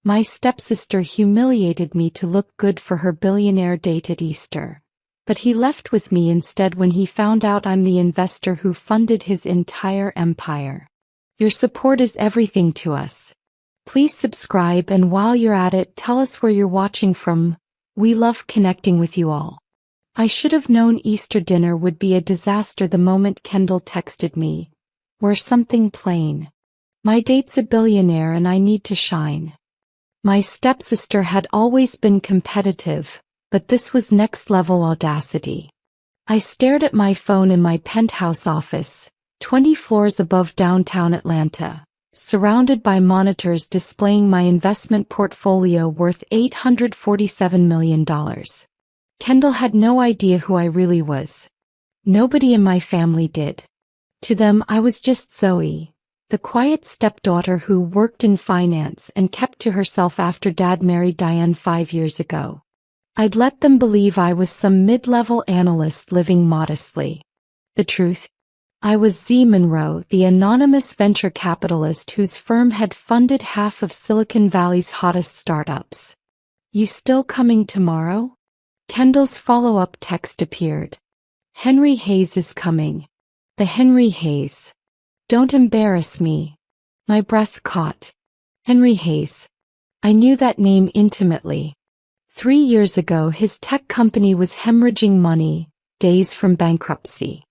My stepsister humiliated me to look good for her billionaire date at Easter. But he left with me instead when he found out I'm the investor who funded his entire empire. Your support is everything to us. Please subscribe, and while you're at it, tell us where you're watching from. We love connecting with you all. I should have known Easter dinner would be a disaster the moment Kendall texted me. Wear something plain. My date's a billionaire and I need to shine. My stepsister had always been competitive, but this was next-level audacity. I stared at my phone in my penthouse office, 20 floors above downtown Atlanta, surrounded by monitors displaying my investment portfolio worth $847 million. Kendall had no idea who I really was. Nobody in my family did. To them, I was just Zoe, the quiet stepdaughter who worked in finance and kept to herself after Dad married Diane 5 years ago. I'd let them believe I was some mid-level analyst living modestly. The truth? I was Z Monroe, the anonymous venture capitalist whose firm had funded half of Silicon Valley's hottest startups. You still coming tomorrow? Kendall's follow-up text appeared. Henry Hayes is coming. The Henry Hayes. Don't embarrass me. My breath caught. Henry Hayes. I knew that name intimately. 3 years ago, his tech company was hemorrhaging money, days from bankruptcy.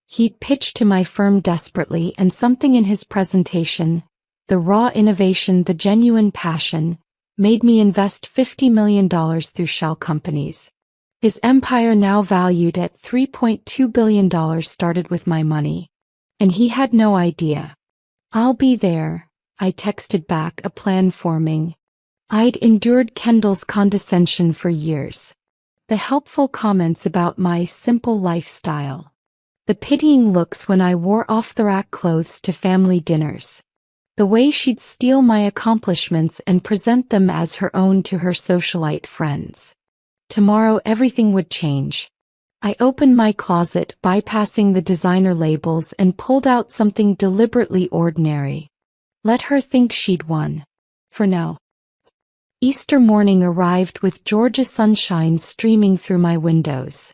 He'd pitched to my firm desperately, and something in his presentation, the raw innovation, the genuine passion, made me invest $50 million through shell companies. His empire, now valued at $3.2 billion, started with my money. And he had no idea. I'll be there, I texted back, a plan forming. I'd endured Kendall's condescension for years. The helpful comments about my simple lifestyle. The pitying looks when I wore off-the-rack clothes to family dinners. The way she'd steal my accomplishments and present them as her own to her socialite friends. Tomorrow everything would change. I opened my closet, bypassing the designer labels, and pulled out something deliberately ordinary. Let her think she'd won. For now. Easter morning arrived with Georgia sunshine streaming through my windows.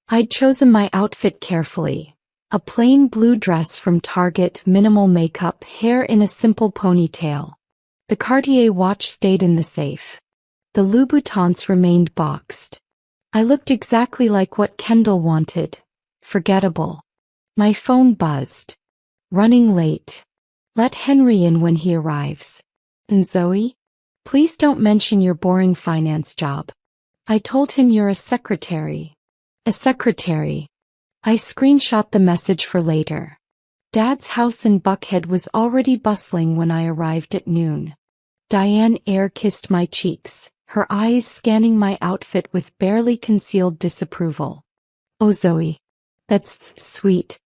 I'd chosen my outfit carefully. A plain blue dress from Target, minimal makeup, hair in a simple ponytail. The Cartier watch stayed in the safe. The Louboutins remained boxed. I looked exactly like what Kendall wanted. Forgettable. My phone buzzed. Running late. Let Henry in when he arrives. And Zoe? Please don't mention your boring finance job. I told him you're a secretary. A secretary. I screenshot the message for later. Dad's house in Buckhead was already bustling when I arrived at noon. Diane air-kissed my cheeks, her eyes scanning my outfit with barely concealed disapproval. Oh, Zoe. That's sweet.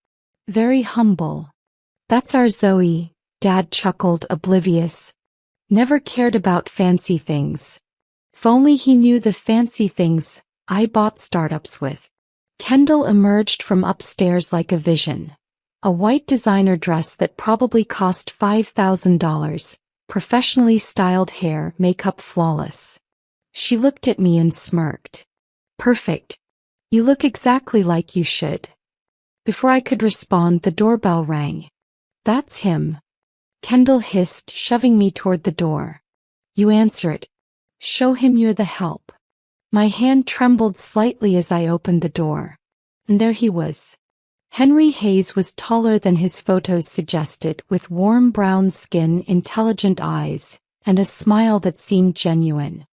Very humble. That's our Zoe, Dad chuckled, oblivious. Never cared about fancy things. If only he knew the fancy things I bought startups with. Kendall emerged from upstairs like a vision. A white designer dress that probably cost $5,000, professionally styled hair, makeup flawless. She looked at me and smirked. Perfect. You look exactly like you should. Before I could respond, the doorbell rang. That's him. Kendall hissed, shoving me toward the door. You answer it. Show him you're the help. My hand trembled slightly as I opened the door. And there he was. Henry Hayes was taller than his photos suggested, with warm brown skin, intelligent eyes, and a smile that seemed genuine.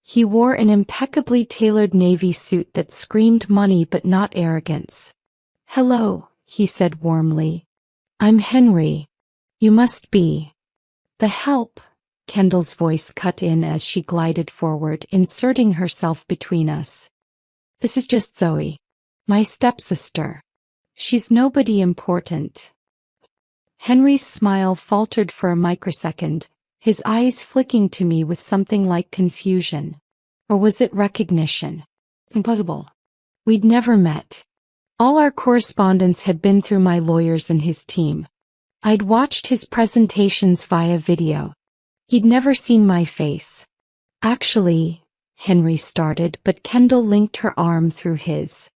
He wore an impeccably tailored navy suit that screamed money but not arrogance. Hello, he said warmly. I'm Henry. You must be the help. Kendall's voice cut in as she glided forward, inserting herself between us. This is just Zoe. My stepsister. She's nobody important. Henry's smile faltered for a microsecond, his eyes flicking to me with something like confusion. Or was it recognition? Impossible. We'd never met. All our correspondence had been through my lawyers and his team. I'd watched his presentations via video. He'd never seen my face. Actually, Henry started, but Kendall linked her arm through his.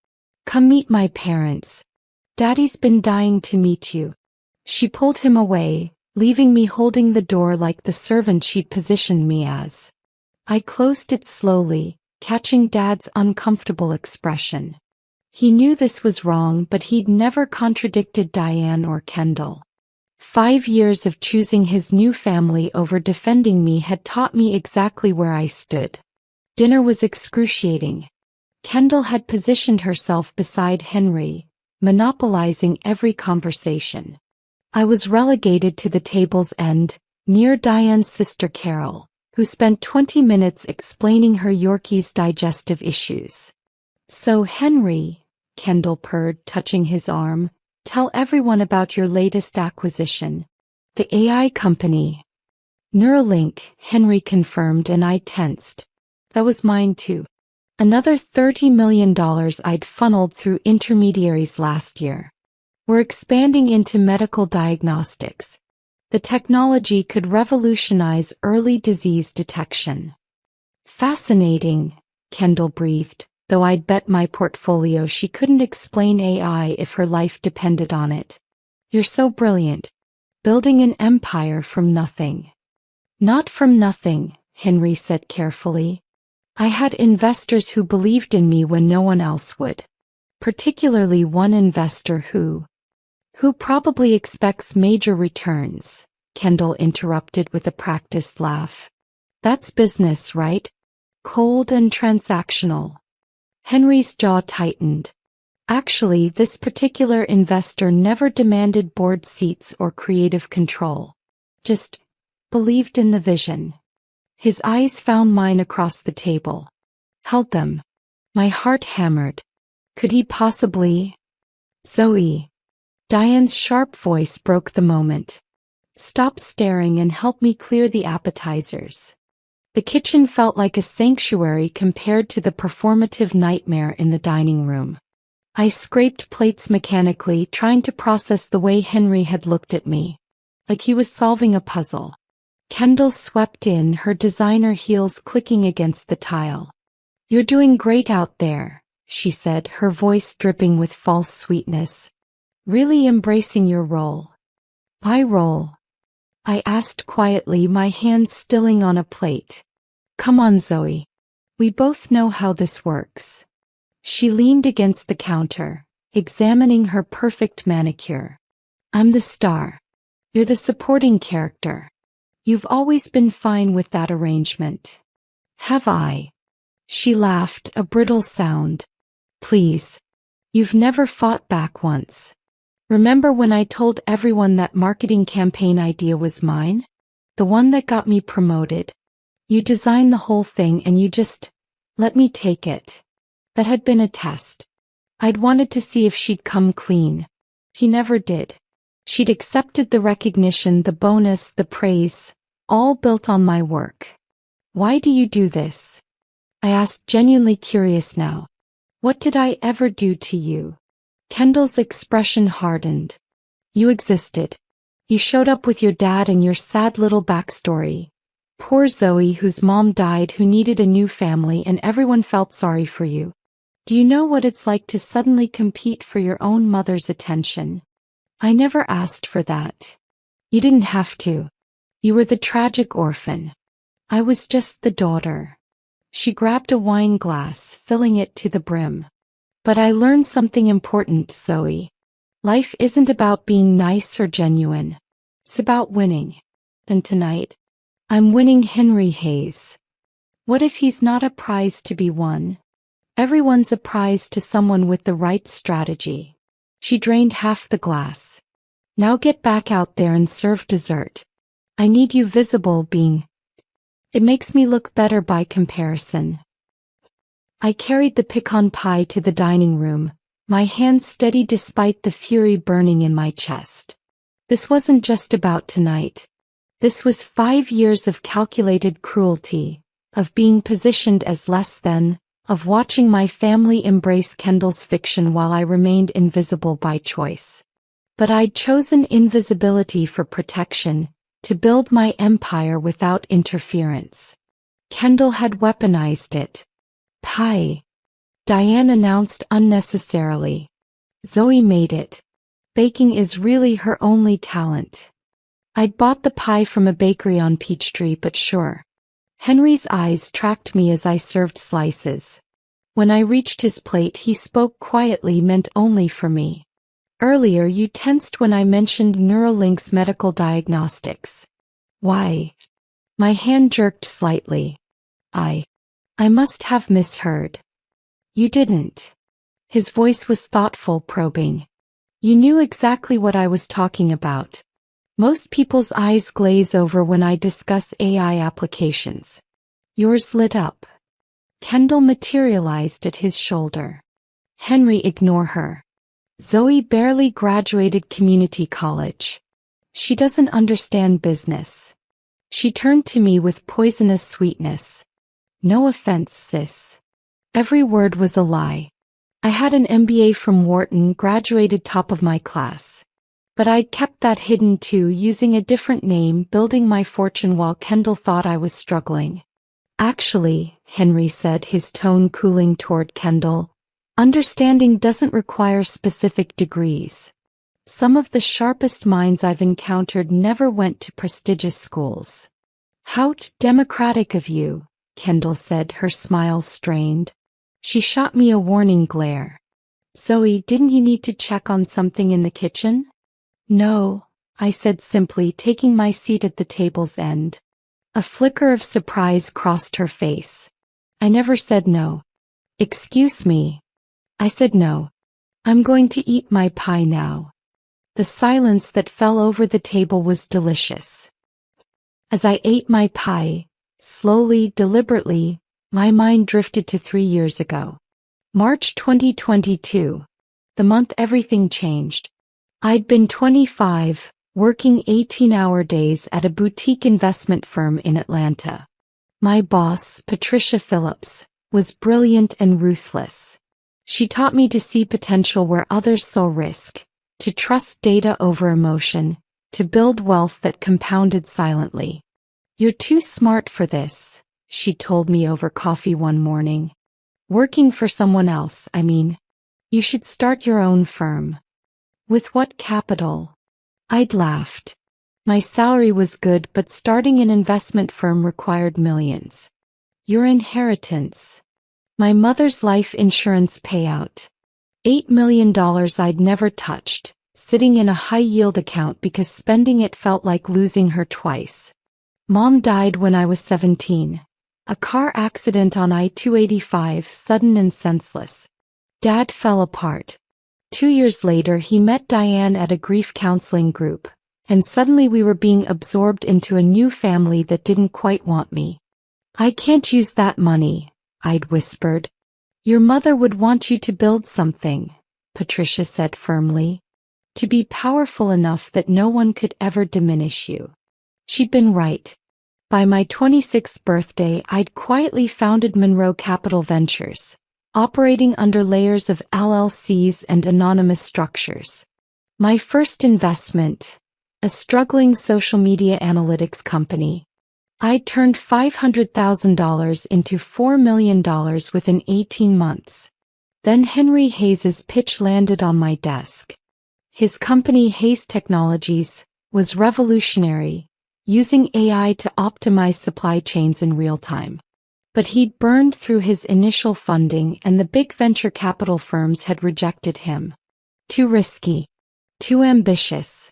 Come meet my parents. Daddy's been dying to meet you. She pulled him away, leaving me holding the door like the servant she'd positioned me as. I closed it slowly, catching Dad's uncomfortable expression. He knew this was wrong, but he'd never contradicted Diane or Kendall. 5 years of choosing his new family over defending me had taught me exactly where I stood. Dinner was excruciating. Kendall had positioned herself beside Henry, monopolizing every conversation. I was relegated to the table's end, near Diane's sister Carol, who spent 20 minutes explaining her Yorkie's digestive issues. So Henry, Kendall purred, touching his arm, tell everyone about your latest acquisition. The AI company. Neuralink, Henry confirmed, and I tensed. That was mine too. Another $30 million I'd funneled through intermediaries last year. We're expanding into medical diagnostics. The technology could revolutionize early disease detection. Fascinating, Kendall breathed, though I'd bet my portfolio she couldn't explain AI if her life depended on it. You're so brilliant. Building an empire from nothing. Not from nothing, Henry said carefully. I had investors who believed in me when no one else would. Particularly one investor who probably expects major returns, Kendall interrupted with a practiced laugh. That's business, right? Cold and transactional. Henry's jaw tightened. Actually, this particular investor never demanded board seats or creative control. Just believed in the vision. His eyes found mine across the table. Held them. My heart hammered. Could he possibly? Zoe. Diane's sharp voice broke the moment. Stop staring and help me clear the appetizers. The kitchen felt like a sanctuary compared to the performative nightmare in the dining room. I scraped plates mechanically, trying to process the way Henry had looked at me. Like he was solving a puzzle. Kendall swept in, her designer heels clicking against the tile. You're doing great out there, she said, her voice dripping with false sweetness. Really embracing your role. I roll? I asked quietly, my hands stilling on a plate. Come on, Zoe. We both know how this works. She leaned against the counter, examining her perfect manicure. I'm the star. You're the supporting character. You've always been fine with that arrangement. Have I? She laughed, a brittle sound. Please. You've never fought back once. Remember when I told everyone that marketing campaign idea was mine? The one that got me promoted? You designed the whole thing and you just let me take it. That had been a test. I'd wanted to see if she'd come clean. She never did. She'd accepted the recognition, the bonus, the praise, all built on my work. Why do you do this? I asked, genuinely curious now. What did I ever do to you? Kendall's expression hardened. You existed. You showed up with your dad and your sad little backstory. Poor Zoe, whose mom died, who needed a new family, and everyone felt sorry for you. Do you know what it's like to suddenly compete for your own mother's attention? I never asked for that. You didn't have to. You were the tragic orphan. I was just the daughter. She grabbed a wine glass, filling it to the brim. But I learned something important, Zoe. Life isn't about being nice or genuine. It's about winning. And tonight, I'm winning Henry Hayes. What if he's not a prize to be won? Everyone's a prize to someone with the right strategy. She drained half the glass. Now get back out there and serve dessert. I need you visible, being. It makes me look better by comparison. I carried the pecan pie to the dining room, my hands steady despite the fury burning in my chest. This wasn't just about tonight. This was 5 years of calculated cruelty, of being positioned as less than, of watching my family embrace Kendall's fiction while I remained invisible by choice. But I'd chosen invisibility for protection, To build my empire without interference. Kendall had weaponized it. Pie. Diane announced unnecessarily. Zoe made it. Baking is really her only talent. I'd bought the pie from a bakery on Peachtree, but sure. Henry's eyes tracked me as I served slices. When I reached his plate, he spoke quietly, meant only for me. Earlier you tensed when I mentioned Neuralink's medical diagnostics. Why? My hand jerked slightly. I must have misheard. You didn't. His voice was thoughtful, probing. You knew exactly what I was talking about. Most people's eyes glaze over when I discuss AI applications. Yours lit up. Kendall materialized at his shoulder. Henry, ignore her. Zoe barely graduated community college. She doesn't understand business. She turned to me with poisonous sweetness. No offense, sis. Every word was a lie. I had an MBA from Wharton, graduated top of my class. But I'd kept that hidden too, using a different name, building my fortune while Kendall thought I was struggling. Actually, Henry said, his tone cooling toward Kendall, understanding doesn't require specific degrees. Some of the sharpest minds I've encountered never went to prestigious schools. How democratic of you, Kendall said, her smile strained. She shot me a warning glare. Zoe, didn't you need to check on something in the kitchen? No, I said simply, taking my seat at the table's end. A flicker of surprise crossed her face. I never said no. Excuse me. I said no. I'm going to eat my pie now. The silence that fell over the table was delicious. As I ate my pie, slowly, deliberately, my mind drifted to 3 years ago. March 2022. The month everything changed. I'd been 25, working 18-hour days at a boutique investment firm in Atlanta. My boss, Patricia Phillips, was brilliant and ruthless. She taught me to see potential where others saw risk, to trust data over emotion, to build wealth that compounded silently. You're too smart for this, she told me over coffee one morning. Working for someone else, I mean. You should start your own firm. With what capital? I'd laughed. My salary was good, but starting an investment firm required millions. Your inheritance. My mother's life insurance payout. $8 million I'd never touched, sitting in a high-yield account because spending it felt like losing her twice. Mom died when I was 17. A car accident on I-285, sudden and senseless. Dad fell apart. 2 years later he met Diane at a grief counseling group, and suddenly we were being absorbed into a new family that didn't quite want me. I can't use that money, I'd whispered. Your mother would want you to build something, Patricia said firmly. To be powerful enough that no one could ever diminish you. She'd been right. By my 26th birthday, I'd quietly founded Monroe Capital Ventures, operating under layers of LLCs and anonymous structures. My first investment, a struggling social media analytics company. I turned $500,000 into $4 million within 18 months. Then Henry Hayes's pitch landed on my desk. His company, Hayes Technologies, was revolutionary, using AI to optimize supply chains in real time. But he'd burned through his initial funding and the big venture capital firms had rejected him. Too risky. Too ambitious.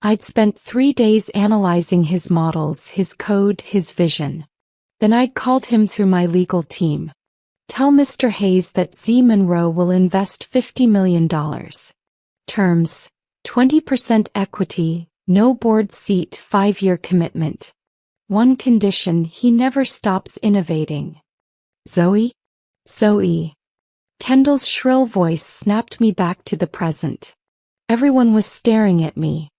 I'd spent 3 days analyzing his models, his code, his vision. Then I'd called him through my legal team. Tell Mr. Hayes that Z Monroe will invest $50 million. Terms: 20% equity, no board seat, 5-year commitment. One condition: he never stops innovating. Zoe? Zoe. Kendall's shrill voice snapped me back to the present. Everyone was staring at me.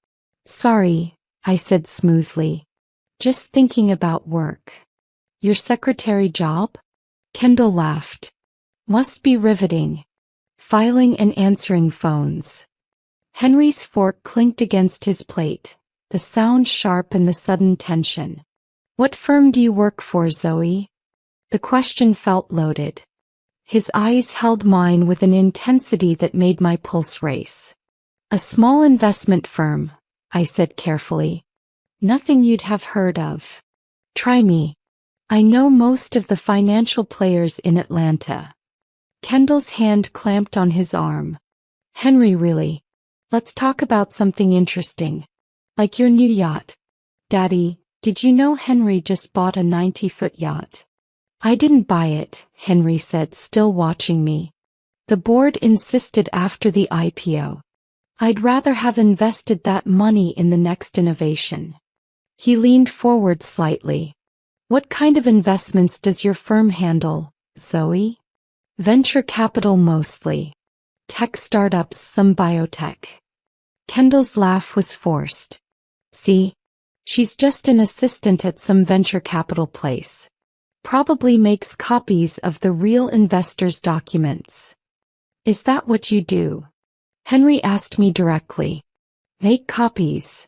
Sorry, I said smoothly. Just thinking about work. Your secretary job? Kendall laughed. Must be riveting. Filing and answering phones. Henry's fork clinked against his plate. the sound sharp and the sudden tension. "What firm do you work for, Zoe?" The question felt loaded. His eyes held mine with an intensity that made my pulse race. "A small investment firm," I said carefully. "Nothing you'd have heard of. Try me. I know most of the financial players in Atlanta." Kendall's hand clamped on his arm. "Henry, really? Let's talk about something interesting. Like your new yacht." "Daddy, did you know Henry just bought a 90-foot yacht?" "I didn't buy it," Henry said, still watching me. "The board insisted after the IPO. I'd rather have invested that money in the next innovation." He leaned forward slightly. "What kind of investments does your firm handle, Zoe?" "Venture capital mostly. Tech startups, some biotech." Kendall's laugh was forced. "See? She's just an assistant at some venture capital place. Probably makes copies of the real investors' documents." "Is that what you do?" Henry asked me directly. "Make copies?"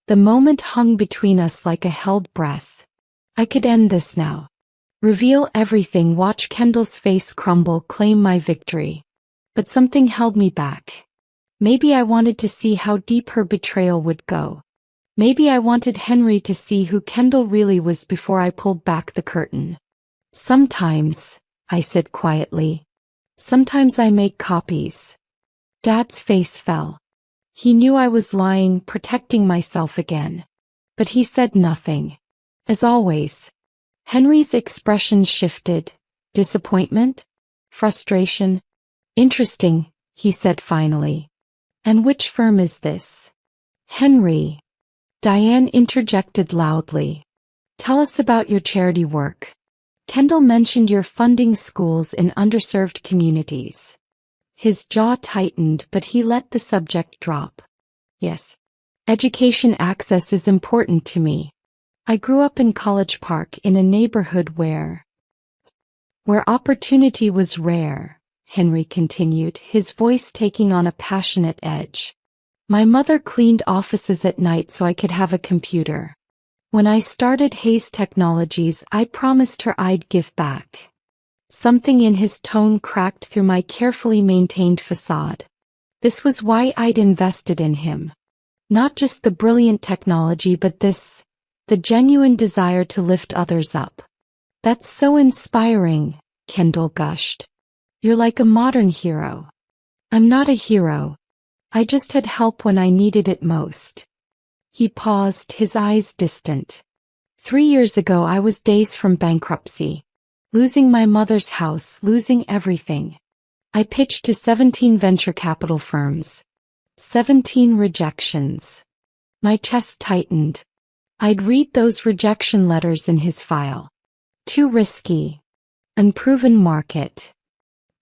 The moment hung between us like a held breath. I could end this now. Reveal everything, watch Kendall's face crumble, claim my victory. But something held me back. Maybe I wanted to see how deep her betrayal would go. Maybe I wanted Henry to see who Kendall really was before I pulled back the curtain. "Sometimes," I said quietly. "Sometimes I make copies." Dad's face fell. He knew I was lying, protecting myself again. But he said nothing. As always, Henry's expression shifted. Disappointment? Frustration? "Interesting," he said finally. "And which firm is this?" "Henry." Diane interjected loudly. "Tell us about your charity work. Kendall mentioned you're funding schools in underserved communities." His jaw tightened, but he let the subject drop. "Yes. Education access is important to me. I grew up in College Park in a neighborhood where opportunity was rare," Henry continued, his voice taking on a passionate edge. "My mother cleaned offices at night so I could have a computer. When I started Hayes Technologies, I promised her I'd give back." Something in his tone cracked through my carefully maintained facade. This was why I'd invested in him. Not just the brilliant technology, but the genuine desire to lift others up. "That's so inspiring," Kendall gushed. "You're like a modern hero." "I'm not a hero. I just had help when I needed it most." He paused, his eyes distant. 3 years ago I was days from bankruptcy. Losing my mother's house, losing everything. I pitched to 17 venture capital firms. 17 rejections. My chest tightened. I'd read those rejection letters in his file. Too risky. Unproven market.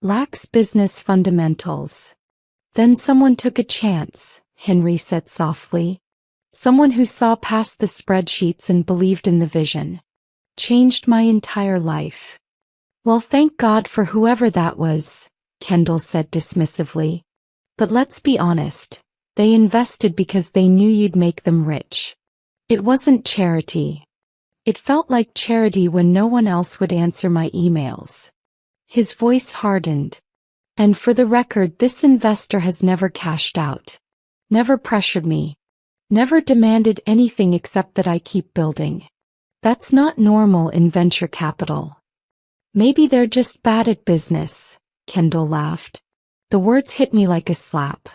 Lacks business fundamentals. Then someone took a chance, Henry said softly. Someone who saw past the spreadsheets and believed in the vision. Changed my entire life. "Well, thank God for whoever that was," Kendall said dismissively. "But let's be honest, they invested because they knew you'd make them rich. It wasn't charity. It felt like charity when no one else would answer my emails." His voice hardened. "And for the record, this investor has never cashed out. Never pressured me. Never demanded anything except that I keep building. That's not normal in venture capital." "Maybe they're just bad at business," Kendall laughed. The words hit me like a slap.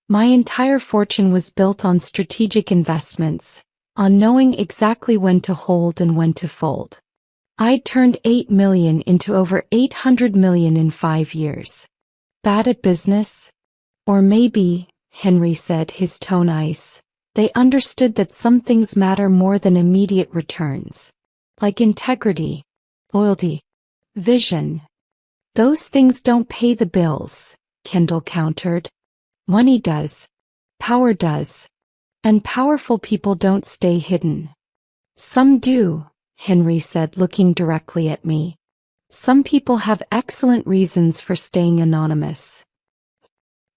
My entire fortune was built on strategic investments, on knowing exactly when to hold and when to fold. I'd turned $8 million into over $800 million in 5 years. Bad at business? Or maybe, Henry said, his tone ice, they understood that some things matter more than immediate returns. Like integrity, loyalty, vision. "Those things don't pay the bills," Kendall countered. "Money does. Power does. And powerful people don't stay hidden." "Some do," Henry said, looking directly at me. "Some people have excellent reasons for staying anonymous."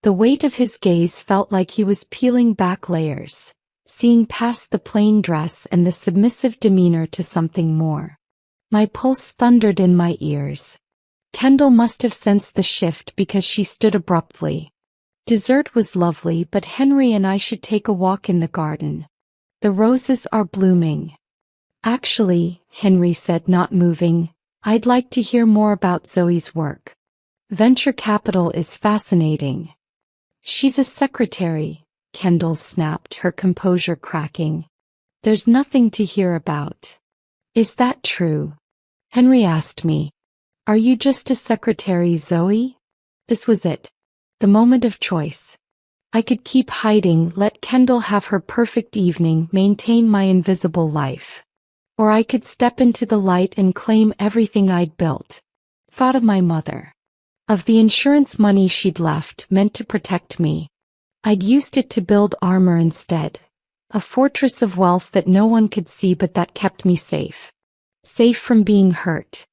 The weight of his gaze felt like he was peeling back layers. seeing past the plain dress and the submissive demeanor to something more. My pulse thundered in my ears. Kendall must have sensed the shift because she stood abruptly. Dessert was lovely, but Henry and I should take a walk in the garden. The roses are blooming. Actually, Henry said, not moving, I'd like to hear more about Zoe's work. Venture capital is fascinating. She's a secretary, Kendall snapped, her composure cracking. There's nothing to hear about. Is that true? Henry asked me. Are you just a secretary, Zoe? This was it. The moment of choice. I could keep hiding, let Kendall have her perfect evening, maintain my invisible life. Or I could step into the light and claim everything I'd built. Thought of my mother. Of the insurance money she'd left, meant to protect me. I'd used it to build armor instead. A fortress of wealth that no one could see but that kept me safe. Safe from being hurt.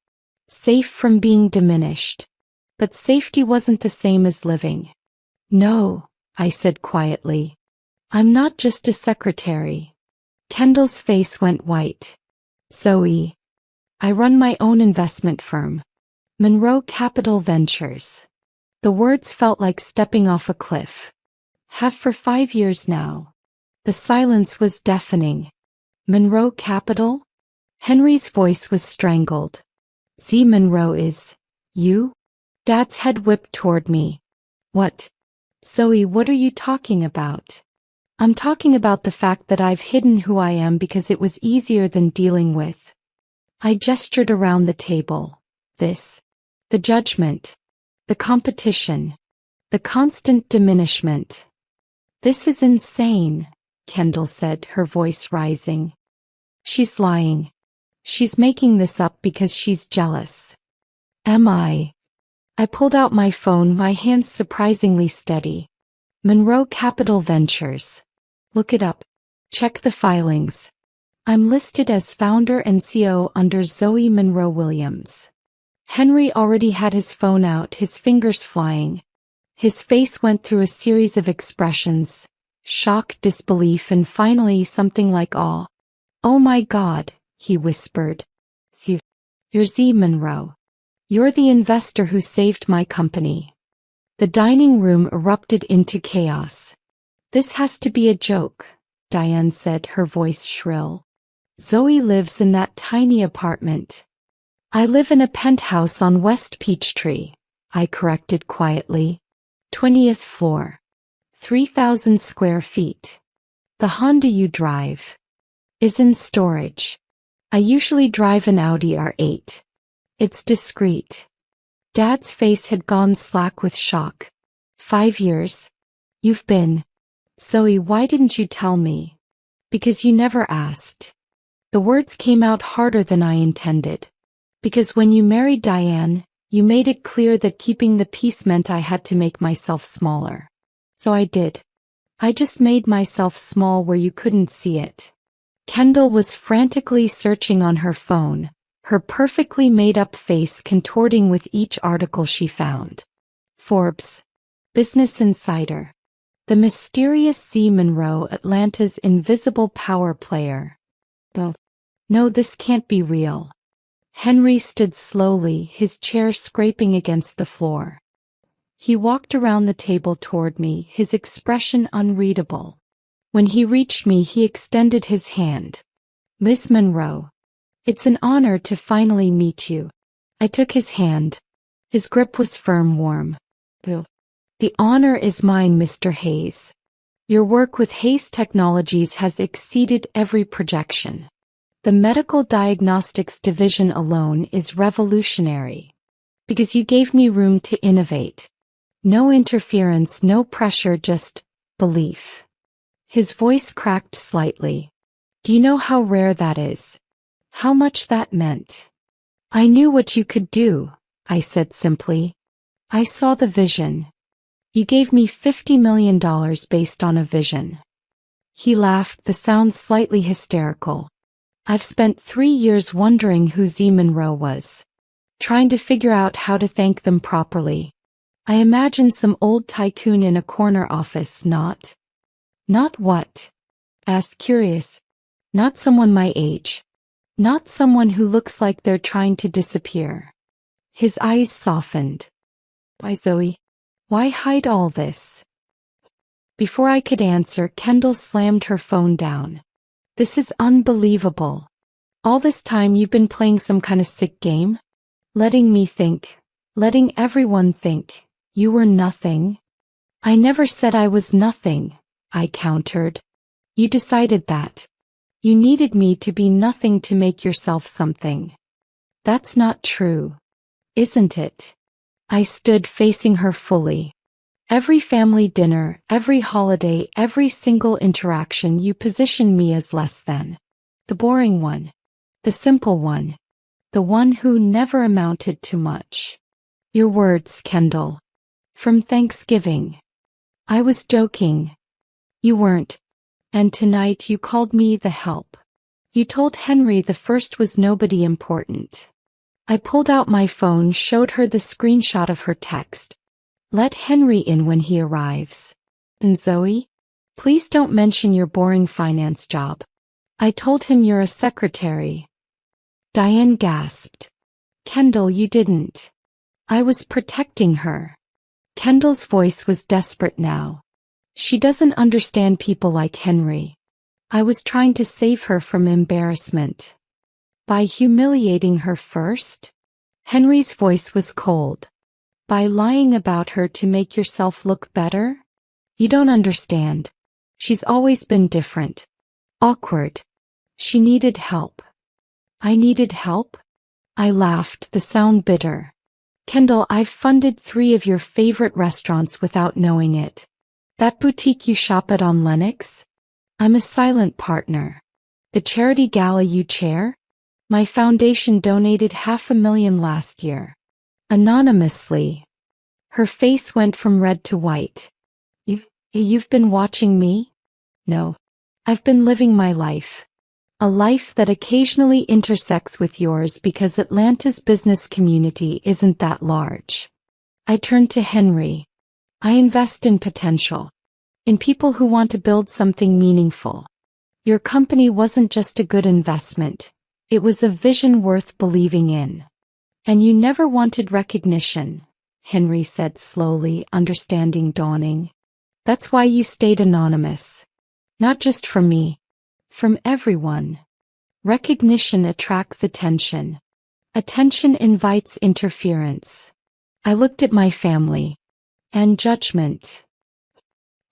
Safe from being diminished. But safety wasn't the same as living. No, I said quietly. I'm not just a secretary. Kendall's face went white. Zoe. I run my own investment firm. Monroe Capital Ventures. The words felt like stepping off a cliff. Have for 5 years now. The silence was deafening. Monroe Capital? Henry's voice was strangled. Z. Monroe is... you? Dad's head whipped toward me. What? Zoe, what are you talking about? I'm talking about the fact that I've hidden who I am because it was easier than dealing with. I gestured around the table. This. The judgment. The competition. The constant diminishment. This is insane, Kendall said, her voice rising. She's lying. She's making this up because she's jealous. Am I? I pulled out my phone, my hands surprisingly steady. Monroe Capital Ventures. Look it up. Check the filings. I'm listed as founder and CEO under Zoe Monroe Williams. Henry already had his phone out, his fingers flying. His face went through a series of expressions. Shock, disbelief, and finally something like awe. Oh my God, he whispered. You're Z. Monroe. You're the investor who saved my company. The dining room erupted into chaos. This has to be a joke, Diane said, her voice shrill. Zoe lives in that tiny apartment. I live in a penthouse on West Peachtree, I corrected quietly. 20th floor. 3,000 square feet. The Honda you drive is in storage. I usually drive an Audi R8. It's discreet. Dad's face had gone slack with shock. 5 years. You've been. Zoe, why didn't you tell me? Because you never asked. The words came out harder than I intended. Because when you married Diane, you made it clear that keeping the peace meant I had to make myself smaller. So I did. I just made myself small where you couldn't see it. Kendall was frantically searching on her phone, her perfectly made-up face contorting with each article she found. Forbes. Business Insider. The mysterious Z. Monroe, Atlanta's invisible power player. No, this can't be real. Henry stood slowly, his chair scraping against the floor. He walked around the table toward me, his expression unreadable. When he reached me, he extended his hand. Miss Monroe. It's an honor to finally meet you. I took his hand. His grip was firm, warm. The honor is mine, Mr. Hayes. Your work with Hayes Technologies has exceeded every projection. The medical diagnostics division alone is revolutionary. Because you gave me room to innovate. No interference, no pressure, just belief. His voice cracked slightly. Do you know how rare that is? How much that meant? I knew what you could do, I said simply. I saw the vision. You gave me $50 million based on a vision. He laughed, the sound slightly hysterical. I've spent 3 years wondering who Z. Monroe was. Trying to figure out how to thank them properly. I imagine some old tycoon in a corner office, not what? Asked curious. Not someone my age. Not someone who looks like they're trying to disappear. His eyes softened. Why, Zoe? Why hide all this? Before I could answer, Kendall slammed her phone down. This is unbelievable. All this time you've been playing some kind of sick game? Letting me think. Letting everyone think. You were nothing. I never said I was nothing, I countered. You decided that. You needed me to be nothing to make yourself something. That's not true. Isn't it? I stood facing her fully. Every family dinner, every holiday, every single interaction you positioned me as less than. The boring one. The simple one. The one who never amounted to much. Your words, Kendall. From Thanksgiving. I was joking. You weren't. And tonight you called me the help. You told Henry the first was nobody important. I pulled out my phone, showed her the screenshot of her text. Let Henry in when he arrives. And Zoe? Please don't mention your boring finance job. I told him you're a secretary. Diane gasped. Kendall, you didn't. I was protecting her. Kendall's voice was desperate now. She doesn't understand people like Henry. I was trying to save her from embarrassment. By humiliating her first? Henry's voice was cold. By lying about her to make yourself look better? You don't understand. She's always been different. Awkward. She needed help. I needed help? I laughed, the sound bitter. Kendall, I've funded 3 of your favorite restaurants without knowing it. That boutique you shop at on Lenox? I'm a silent partner. The charity gala you chair? My foundation donated $500,000 last year. Anonymously. Her face went from red to white. You've been watching me? No. I've been living my life. A life that occasionally intersects with yours because Atlanta's business community isn't that large. I turned to Henry. I invest in potential. In people who want to build something meaningful. Your company wasn't just a good investment. It was a vision worth believing in. And you never wanted recognition, Henry said slowly, understanding dawning. That's why you stayed anonymous. Not just from me. From everyone. Recognition attracts attention. Attention invites interference. I looked at my family. And judgment.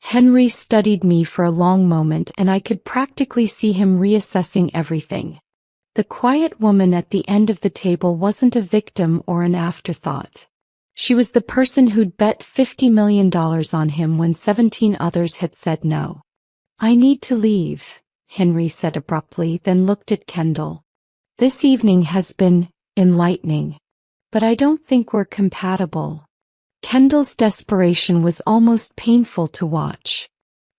Henry studied me for a long moment and I could practically see him reassessing everything. The quiet woman at the end of the table wasn't a victim or an afterthought. She was the person who'd bet $50 million on him when 17 others had said no. I need to leave, Henry said abruptly, then looked at Kendall. This evening has been enlightening. But I don't think we're compatible. Kendall's desperation was almost painful to watch.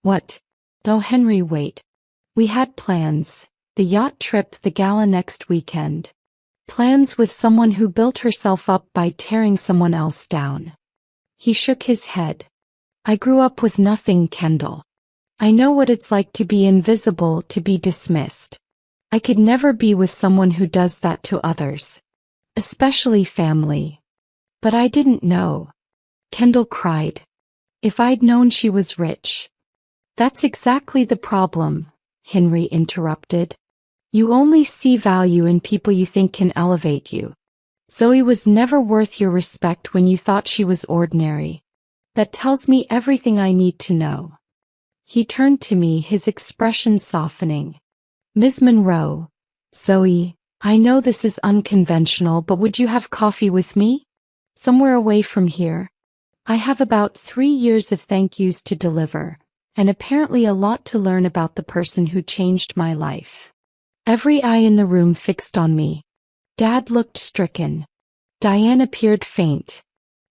What? Oh, Henry, wait. We had plans. The yacht trip, the gala next weekend. Plans with someone who built herself up by tearing someone else down. He shook his head. I grew up with nothing, Kendall. I know what it's like to be invisible, to be dismissed. I could never be with someone who does that to others. Especially family. But I didn't know. Kendall cried. If I'd known she was rich. That's exactly the problem, Henry interrupted. You only see value in people you think can elevate you. Zoe was never worth your respect when you thought she was ordinary. That tells me everything I need to know. He turned to me, his expression softening. Ms. Monroe. Zoe, I know this is unconventional, but would you have coffee with me? Somewhere away from here. I have about 3 years of thank yous to deliver, and apparently a lot to learn about the person who changed my life. Every eye in the room fixed on me. Dad looked stricken. Diane appeared faint.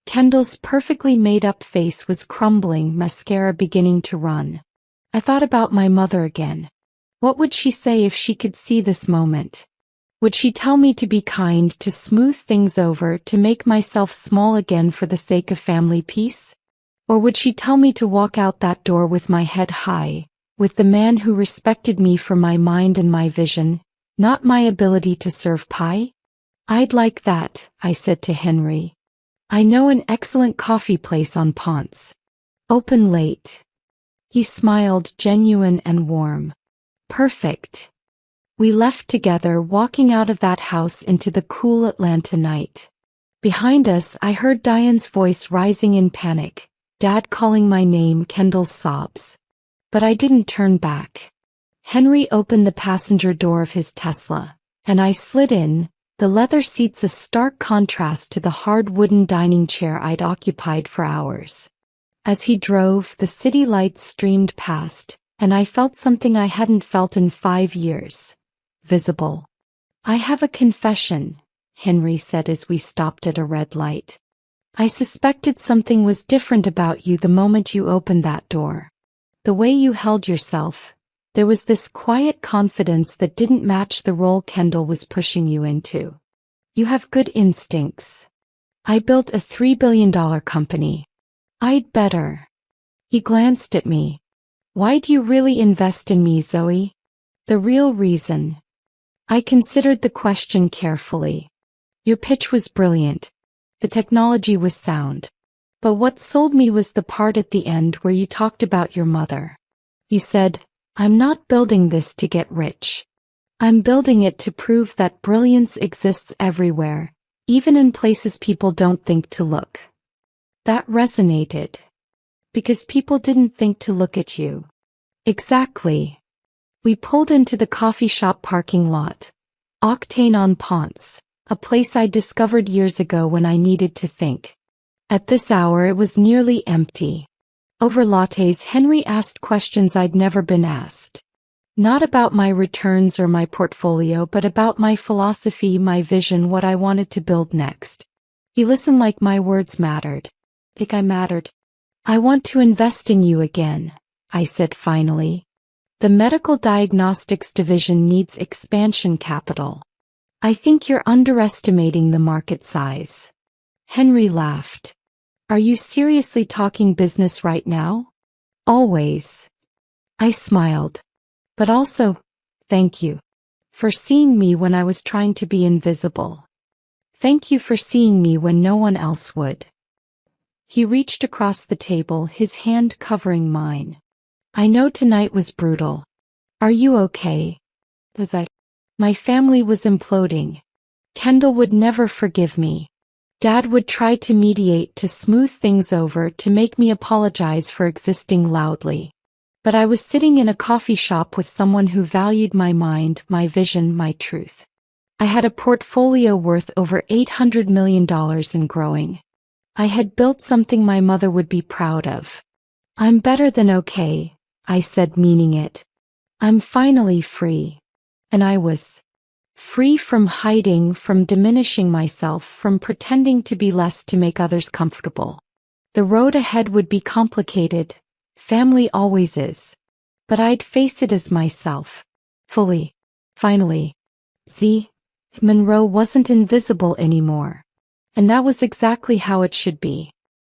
Kendall's perfectly made-up face was crumbling, mascara beginning to run. I thought about my mother again. What would she say if she could see this moment? Would she tell me to be kind, to smooth things over, to make myself small again for the sake of family peace? Or would she tell me to walk out that door with my head high, with the man who respected me for my mind and my vision, not my ability to serve pie? I'd like that, I said to Henry. I know an excellent coffee place on Ponce. Open late. He smiled, genuine and warm. Perfect. We left together, walking out of that house into the cool Atlanta night. Behind us, I heard Diane's voice rising in panic, Dad calling my name, Kendall's sobs. But I didn't turn back. Henry opened the passenger door of his Tesla, and I slid in, the leather seats a stark contrast to the hard wooden dining chair I'd occupied for hours. As he drove, the city lights streamed past, and I felt something I hadn't felt in 5 years. Visible. I have a confession, Henry said as we stopped at a red light. I suspected something was different about you the moment you opened that door. The way you held yourself, there was this quiet confidence that didn't match the role Kendall was pushing you into. You have good instincts. I built a $3 billion company. I'd better. He glanced at me. Why do you really invest in me, Zoe? The real reason. I considered the question carefully. Your pitch was brilliant. The technology was sound. But what sold me was the part at the end where you talked about your mother. You said, I'm not building this to get rich. I'm building it to prove that brilliance exists everywhere, even in places people don't think to look. That resonated. Because people didn't think to look at you. Exactly. We pulled into the coffee shop parking lot. Octane on Ponce, a place I discovered years ago when I needed to think. At this hour it was nearly empty. Over lattes, Henry asked questions I'd never been asked. Not about my returns or my portfolio, but about my philosophy, my vision, what I wanted to build next. He listened like my words mattered. I mattered. I want to invest in you again, I said finally. The medical diagnostics division needs expansion capital. I think you're underestimating the market size. Henry laughed. Are you seriously talking business right now? Always. I smiled. But also, thank you. For seeing me when I was trying to be invisible. Thank you for seeing me when no one else would. He reached across the table, his hand covering mine. I know tonight was brutal. Are you okay? My family was imploding. Kendall would never forgive me. Dad would try to mediate, to smooth things over, to make me apologize for existing loudly. But I was sitting in a coffee shop with someone who valued my mind, my vision, my truth. I had a portfolio worth over $800 million and growing. I had built something my mother would be proud of. I'm better than okay, I said, meaning it. I'm finally free. And I was. Free from hiding, from diminishing myself, from pretending to be less to make others comfortable. The road ahead would be complicated. Family always is. But I'd face it as myself. Fully. Finally. Monroe wasn't invisible anymore. And that was exactly how it should be.